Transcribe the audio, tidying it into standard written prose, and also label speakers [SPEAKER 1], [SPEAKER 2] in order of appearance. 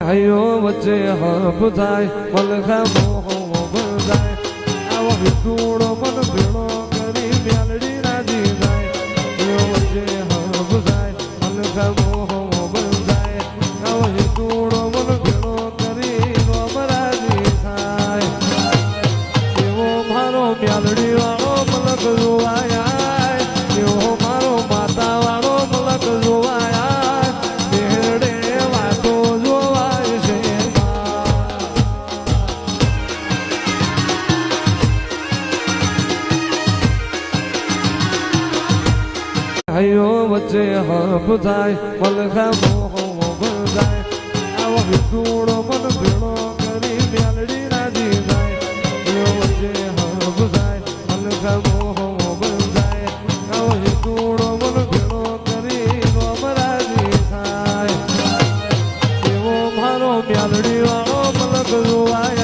[SPEAKER 1] હૈયો વચ્ચે હબ થાય મલખા મોહો બંધાય આવો વિકુડો મન ભેળો કરી મ્યાલડી રાજી થાય હૈયો વચ્ચે હબ થાય મલખા મોહો બંધાય આવો વિકુડો મન ભેળો કરી રોમ રાજી થાય એવો મારો મ્યાલડી વાળો મલક જોવાયા એવો મારો માતા વાળો મલક જોવાયા હૈયો વચ્ચે હબ થાય મલખા મોહો બંધાય આવો વિકુડો મન ભેળો કરી મ્યાલડી રાજી થાય હૈયો વચ્ચે હબ થાય મલખા મોહો બંધાય આવો વિકુડો મન ભેળો કરી રોમ રાજી થાય એવો મારો મ્યાલડી વાળો મલક જોવાયા